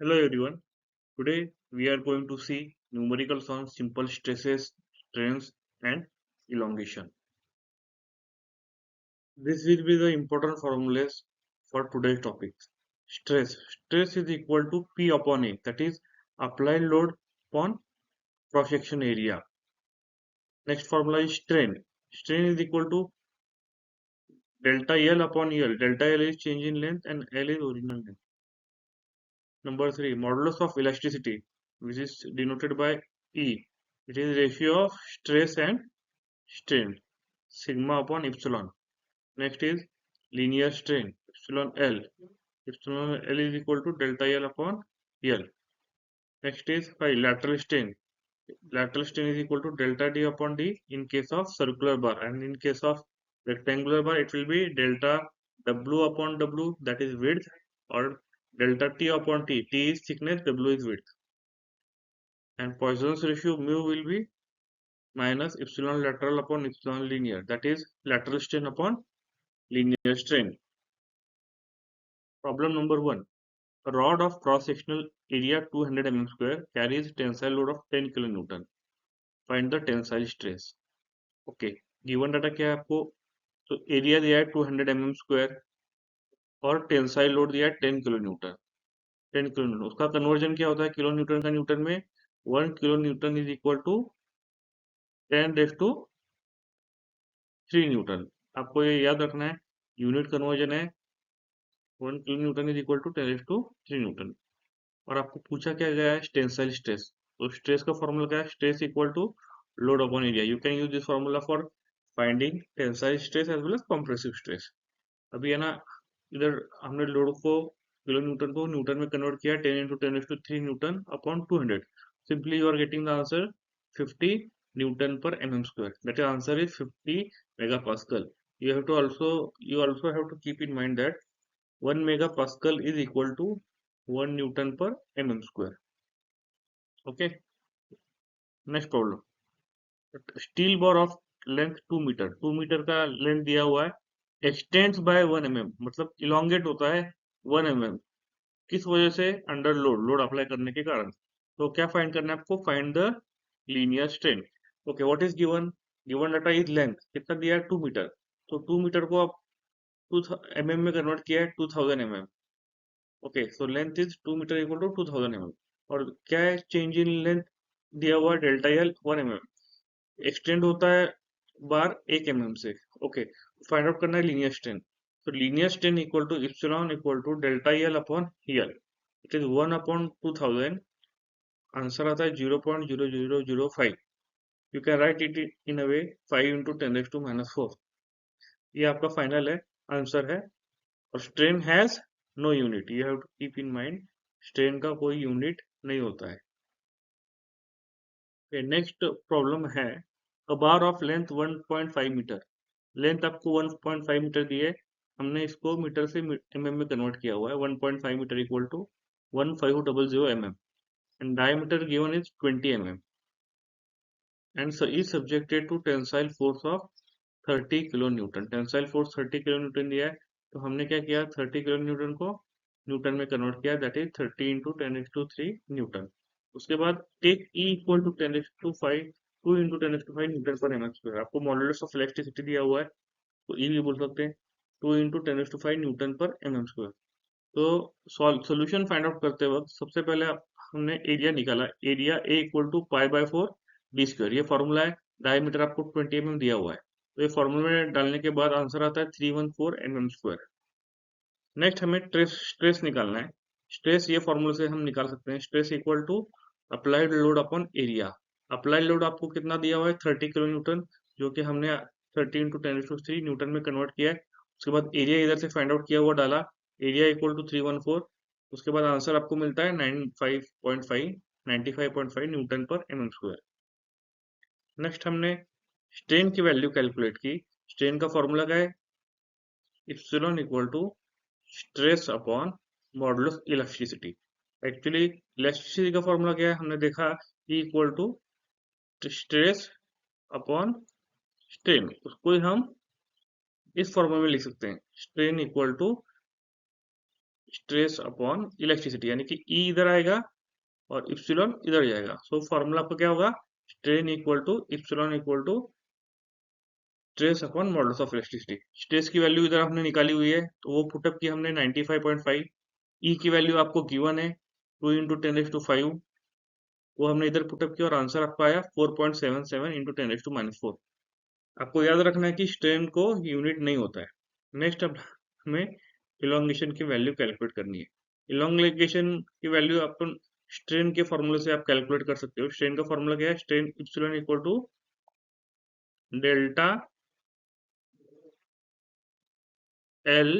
Hello everyone. Today we are going to see numericals on simple stresses, strains and elongation. This will be the important formulas for today's topic. Stress. Stress is equal to P upon A, that is applied load upon cross-section area. Next formula is strain. Strain is equal to delta L upon L. Delta L is change in length and L is original length. Number 3, modulus of elasticity, which is denoted by E. It is ratio of stress and strain, sigma upon epsilon. Next is linear strain, epsilon L. Epsilon L is equal to delta L upon L. Next is 5, lateral strain. Lateral strain is equal to delta D upon D in case of circular bar, and in case of rectangular bar it will be delta W upon W, that is width, or delta T upon T. T is thickness, W is width. And Poisson's ratio mu will be minus epsilon lateral upon epsilon linear, that is lateral strain upon linear strain. Problem number 1. A rod of cross-sectional area 200 mm square carries tensile load of 10 kN. Find the tensile stress. Okay, given data क्या है आपको? तो area दिया है 200 mm square और tensile load दिया है 10 kN. 10 kN, उसका कन्वर्जन क्या होता है किलो न्यूटन का न्यूटन में? 1 kilonewton is equal to 10⁻³ newton. आपको ये याद रखना है, यूनिट कन्वर्जन है 1 kilonewton is equal to 10⁻³ newton. और आपको पूछा क्या गया है? Tensile stress. तो स्ट्रेस का फॉर्मूला क्या है? Stress equal to load upon area. You can use this formula for finding tensile stress as well as compressive stress. अभी है ना, इधर हमने लोड को किलो न्यूटन को न्यूटन में कन्वर्ट किया 10 × 10⁻³ newton upon 200. Simply you are getting the answer 50 newton पर mm square. That answer is 50 megapascal. You also have to keep in mind that 1 megapascal is equal to 1 Newton per mm square. Okay. Next problem. Steel bar of length 2 metre. 2 metre का length दिया हुआ है. Extends by 1 mm, मतलब elongate होता है 1 mm. किस वजह से? अंडर लोड अप्लाई करने के कारण. तो क्या फाइंड करना है आपको? Find the linear strain. Okay, what is given? Given data is length. कितना दिया है? 2 मीटर. तो 2 मीटर को आप 2 mm में कन्वर्ट किया है 2000 mm. Okay, so length is 2 metre equal to 2000 mm. और क्या है? चेंज इन लेंथ दिया हुआ है डेल्टा एल 1 mm. एक्सटेंड होता है बार 1 mm से. ओके, फाइंड आउट करना है लीनियर स्ट्रेन. तो linear strain equal to epsilon equal to delta L upon L. It is 1 upon 2000. Answer आता है 0.0005. You can write it in a way 5 × 10⁻⁴. ये आपका फाइनल है, आंसर है. और strain has no unit. You have to keep in mind, strain का कोई unit नहीं होता है. नेक्स्ट प्रॉब्लम है, a bar of length 1.5 metre. Length आपको 1.5 मीटर दी है. हमने इसको मीटर से mm में कन्वर्ट किया हुआ है. 1.5 metre equal to 1500 mm and diameter given is 20 mm and so is subjected to tensile force of 30 kilonewton. Tensile force 30 kilonewton दिया है. तो हमने क्या किया? 30 kilonewton को न्यूटन में कन्वर्ट किया, दैट इज 30 × 10⁻³ न्यूटन. उसके बाद take E equal to 10⁵, 2 × 10⁵ newton पर mm स्क्वायर. आपको मॉडुलस ऑफ इलेक्ट्रिसिटी दिया हुआ है, तो E भी बोल सकते हैं 2 × 10⁵ न्यूटन पर mm स्क्वायर. तो सॉल्यूशन फाइंड आउट करते वक्त सबसे पहले हमने एरिया निकाला. Area A equal to π/4 D square. ये फॉर्मूला है. डायमीटर आपको 20 mm दिया हुआ है, तो ये फॉर्मूला में डालने के बाद आंसर आता है 314 mm स्क्वायर. नेक्स्ट हमें स्ट्रेस निकालना है. स्ट्रेस ये फॉर्मूले से हम निकाल सकते हैं. Stress equal to applied load upon area. Applied load आपको कितना दिया हुआ है? 30 किलो न्यूटन, जो कि हमने 30 × 10⁻³ न्यूटन में कन्वर्ट किया है. उसके बाद एरिया इधर से फाइंड आउट किया हुआ डाला. Area equal to 314. उसके बाद आंसर आपको मिलता है 95.5 न्यूटन पर mm स्क्वायर. नेक्स्ट हमने स्ट्रेन की वैल्यू कैलकुलेट की. स्ट्रेन का फॉर्मूला क्या है? Epsilon equal to stress upon modulus elasticity. Actually elasticity का फॉर्मूला क्या है? हमने देखा E equal to stress upon strain. उसको ही हम इस फॉर्मूला में लिख सकते हैं, strain equal to stress upon electricity, यानी कि ई इधर आएगा और इप्सिलॉन इधर जाएगा। सो फॉर्मूला आपका क्या होगा, strain equal to epsilon equal to stress upon modulus of electricity. Stress की वैल्यू इधर हमने निकाली हुई है, तो वो पुटअप की हमने 95.5। ई की वैल्यू आपको गिवन है 2 इंटू 10⁵, वो हमने इधर पुटअप किया और आंसर आपको आया 4.77 इंटू 10⁻⁴। आपको याद रखना है कि स्ट्रेन को यूनिट नहीं होता है। नेक्स्ट अब हमें इलोंगेशन की वैल्यू कैलकुलेट करनी है। इलोंगेशन की वैल्यू आपको स्ट्रेन के फॉर्मूले से आप कैलकुलेट कर सकते हो। स्ट्रेन का फॉर्मूला क्या है, strain epsilon equal to delta L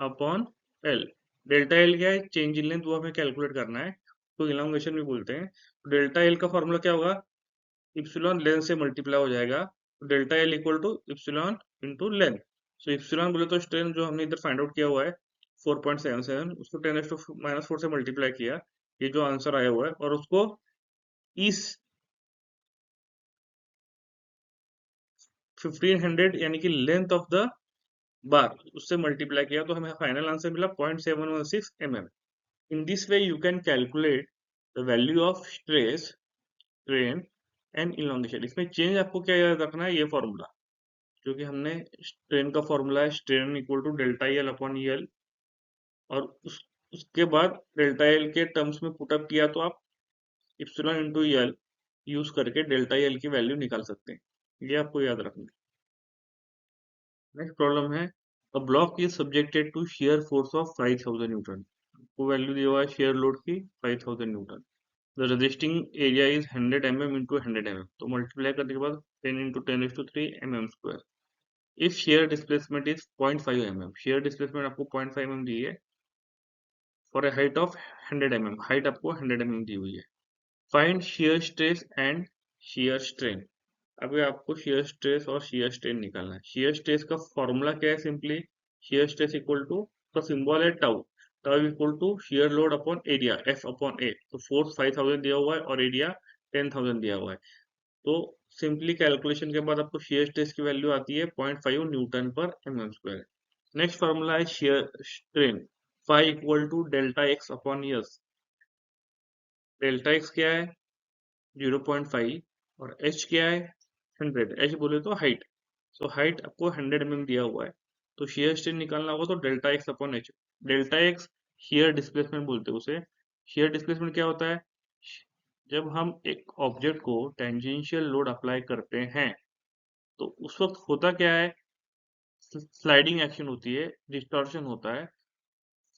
upon L. Delta L क्या है, चेंज इन लेंथ, वो हमें कैलकुलेट करना है, तो इलोंगेशन भी बोलते हैं। डेल्टा एल का फॉर्मूला क्या होगा, इप्सिलॉन लेंथ से मल्टीप्लाई हो जाएगा, तो delta L equal to epsilon into length. So epsilon बोले तो स्ट्रेन जो हमने इधर फाइंड आउट किया हुआ है 4.77, उसको 10⁻⁴ से मल्टीप्लाई किया, ये जो आंसर आया हुआ है, और उसको इस 1500 यानी कि लेंथ ऑफ द बार उससे मल्टीप्लाई किया, तो हमें फाइनल आंसर मिला 0.716 mm। In this way you can calculate the value of stress, strain and elongation। इसमें चेंज आपको क्या याद रखना है, ये फॉर्मूला जो कि हमने स्ट्रेन का फॉर्मूला है, strain equal to delta L upon L, और उसके बाद डेल्टा एल के टर्म्स में पुटअप किया, तो आप इप्सिलॉन इंटू एल यूज करके डेल्टा एल की वैल्यू निकाल सकते हैं। ये आपको याद रखना है। नेक्स्ट प्रॉब्लम है, a block is subjected to shear force of 5000 newton. को वैल्यू दिया हुआ है शियर लोड की 5000 newton. The resisting area is 100 mm into 100 mm, तो मल्टीप्लाई करने के बाद 10 into 10⁻³ mm square. If shear displacement is 0.5 mm, shear displacement आपको 0.5 mm दी है, for a height of 100 mm, height आपको 100 mm दी हुई है। Find share stress and shear strain. अभी आपको शेयर स्ट्रेस और शेयर स्ट्रेन निकालना है। शेयर स्ट्रेस का फॉर्मूला क्या है, simply shear stress equal to, का सिंबल है tau, tau equal to shear load upon area F upon A. तो फोर्स 5000 दिया हुआ है और एरिया 10,000 दिया हुआ है, तो सिंपली कैलकुलेशन के बाद आपको शेयर स्ट्रेस की वैल्यू आती है 0.5 न्यूटन पर mm स्क्वायर। नेक्स्ट फॉर्मूला है shear strain, phi equal to delta x upon yes. Delta x क्या है 0.5 और एच क्या है 100, एच बोले तो हाइट। सो हाइट आपको 100 mm दिया हुआ है, तो शेयर स्ट्रेन निकालना होगा, तो delta x upon H. Delta x share displacement बोलते हैं उसे। शेयर डिस्प्लेसमेंट क्या होता है, जब हम एक ऑब्जेक्ट को टेंजेंशियल लोड अप्लाई करते हैं, तो उस वक्त होता क्या है, स्लाइडिंग एक्शन होती है, डिस्टॉर्शन होता है,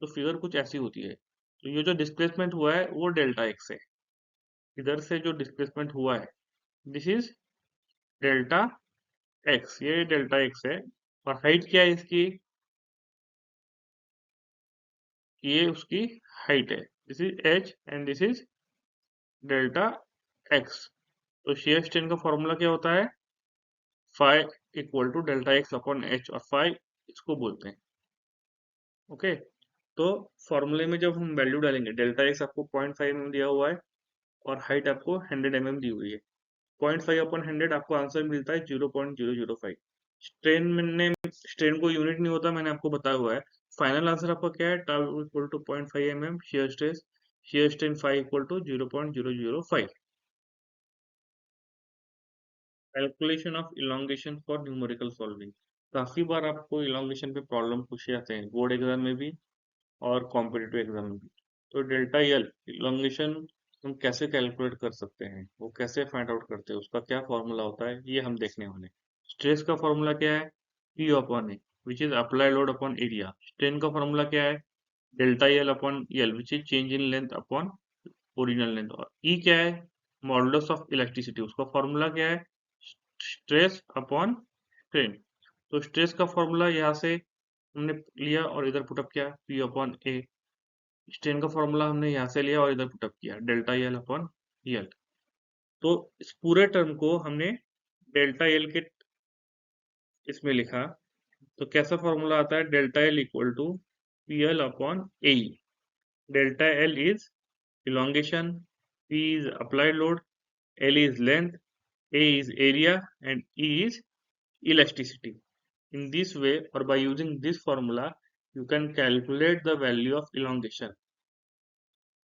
तो फिगर कुछ ऐसी होती है। तो ये जो डिस्प्लेसमेंट हुआ है वो डेल्टा एक्स है, इधर से जो डिस्प्लेसमेंट हुआ है, दिस इज डेल्टा एक्स, ये डेल्टा एक्स है। और हाइट क्या है इसकी, ये उसकी हाइट है, this is H and this is delta x. तो शेयर स्ट्रेन का फॉर्मूला क्या होता है, phi equal to delta x upon H, और फाई इसको बोलते हैं। ओके, तो फॉर्मूले में जब हम वैल्यू डालेंगे, डेल्टा एक्स आपको 0.5 mm दिया हुआ है और हाइट आपको 100 mm दी हुई है, 0.5 अपॉन 100 आपको आंसर मिलता है 0.005। स्ट्रेन में स्ट्रेन को यूनिट नहीं होता, मैंने आपको बताया हुआ है। फाइनल आंसर आपका क्या है, tau equal to 0.5 mm shear stress, shear strain phi equal to 0.005। Calculation of elongation for numerical solving. काफी बार आपको इलोंगेशन पे प्रॉब्लम पूछे जाते हैं, बोर्ड एग्जाम में भी और कॉम्पिटिटिव एग्जाम में भी। तो डेल्टा एल इलोंगेशन हम कैसे कैलकुलेट कर सकते हैं, वो कैसे फाइंड आउट करते हैं, उसका क्या फॉर्मूला होता है, ये हम देखने वाले हैं। स्ट्रेस का फॉर्मूला क्या है, P upon A which is apply load upon area. Strain का फॉर्मूला क्या है, delta L upon L which is change in length upon original length. और ई क्या है, मॉडुलस ऑफ इलेक्ट्रिसिटी, उसका फॉर्मूला क्या है, स्ट्रेस अपॉन स्ट्रेन। तो स्ट्रेस का फॉर्मूला यहाँ से हमने लिया और इधर पुटअप किया, पी अपॉन ए। स्ट्रेन का फॉर्मूला हमने यहाँ से लिया और इधर पुटअप किया, डेल्टा एल अपॉन एल। तो इस पूरे टर्म को हमने डेल्टा एल के इसमें लिखा, तो कैसा फॉर्मूला आता है, delta L equal to P L upon A. Delta L is elongation, P is applied load, L is length, A is area, and E is elasticity. In this way, or by using this formula, you can calculate the value of elongation.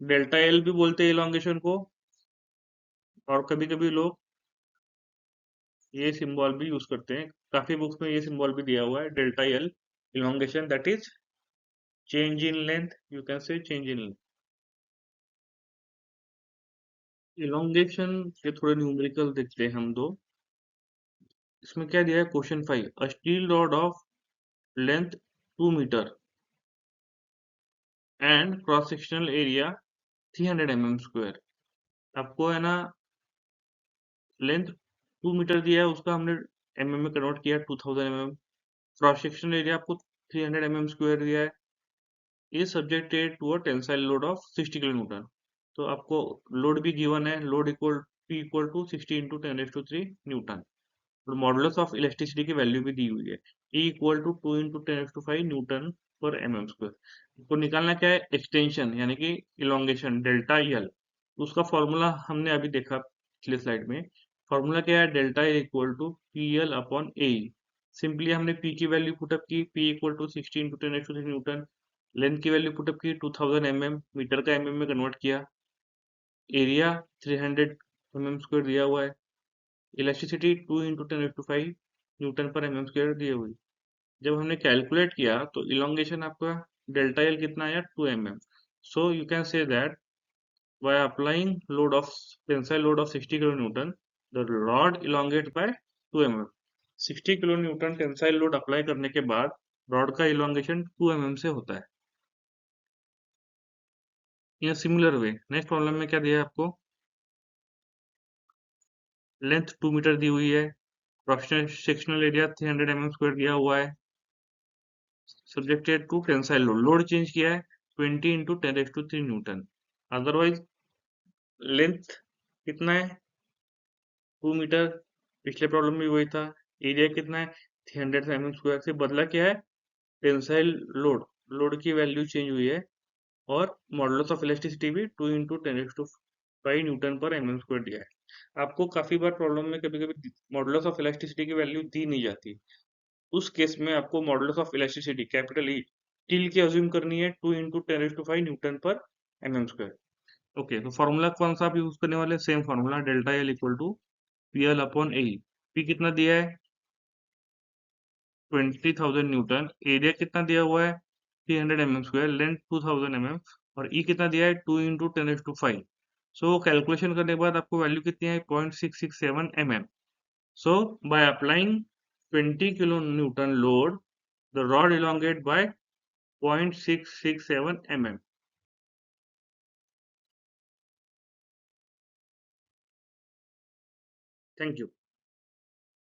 Delta L भी बोलते हैं elongation को, और कभी कभी लोग ये symbol भी यूज करते हैं, काफी बुक्स में ये सिंबल भी दिया हुआ है, delta L elongation, that is change in length, you can say change in length. elongation के थोड़े न्यूमेरिकल देखते हैं हम दो। इसमें क्या दिया है, question 5, a steel rod of length 2 metre and cross sectional area 300 mm²। आपको है ना लेंथ 2 मीटर दिया है, उसका हमने mm में कन्वर्ट किया 2000 mm। क्रॉस सेक्शनल एरिया आपको 300 mm² दिया है। ये subjected to a tensile load of 60 kN। तो आपको लोड भी गिवन है, load equal P equal to 60 into 10⁻³ newton. और मॉडुलस ऑफ इलास्टिसिटी की वैल्यू भी दी हुई है, E equal to 2 into 10⁵ newton पर mm²। को निकालना क्या है, एक्सटेंशन यानी कि इलोंगेशन डेल्टा एल। उसका फॉर्मूला हमने अभी देखा पिछले स्लाइड में। फॉर्मूला क्या है, delta L equal to P L upon A. Simply हमने पी की वैल्यू पुटअप की, P equal to 60 into 10⁻³ newton. Length की वैल्यू पुटअप की 2000 mm, मीटर का mm में कन्वर्ट किया। एरिया 300 mm² दिया हुआ है। इलेक्ट्रिसिटी 2 इंटू 10⁵ न्यूटन पर mm² दी हुई। जब हमने कैलकुलेट किया तो इलोंगेशन आपका डेल्टा एल कितना आया, 2 mm। So you can say that by applying load of tensile load of 60 kN, the rod elongate by 2 mm। 60 kN tensile load apply करने के बाद रॉड का इलोंगेशन 2 mm से होता है। In similar way next problem में क्या दिया है आपको, लेंथ 2 मीटर दी हुई है, क्रॉस सेक्शनल एरिया 300 mm² दिया हुआ है, subjected to tensile load, load change किया है 20 इंटू 10⁻³ न्यूटन। अदरवाइज लेंथ कितना है, 2 मीटर, पिछले प्रॉब्लम में वही था। एरिया कितना है, 300 mm² से बदला क्या है, टेंसाइल लोड, लोड की वैल्यू चेंज हुई है। और मॉडुलस ऑफ इलास्टिसिटी भी 2 इंटू 10⁵ न्यूटन पर mm² दिया है। आपको काफी बार प्रॉब्लम में कभी कभी मॉडुलस ऑफ इलास्टिसिटी की वैल्यू दी नहीं जाती। उस केस में आपको modulus of elasticity capital E till की अज्यूम करनी है 2 इंटू 10⁵ न्यूटन पर mm²। ओके, तो फॉर्मूला कौन सा आप यूज करने वाले, same formula, delta L equal to P L upon A. P कितना दिया है, 20,000 न्यूटन, एरिया कितना दिया हुआ है 300 mm², लेंथ 2000 mm, और ई कितना दिया है 2 इंटू 10⁵। सो कैलकुलेशन करने के बाद आपको वैल्यू कितनी है, 0.667 mm। So by applying 20 kN load, the rod elongate by 0.667 mm. Thank you.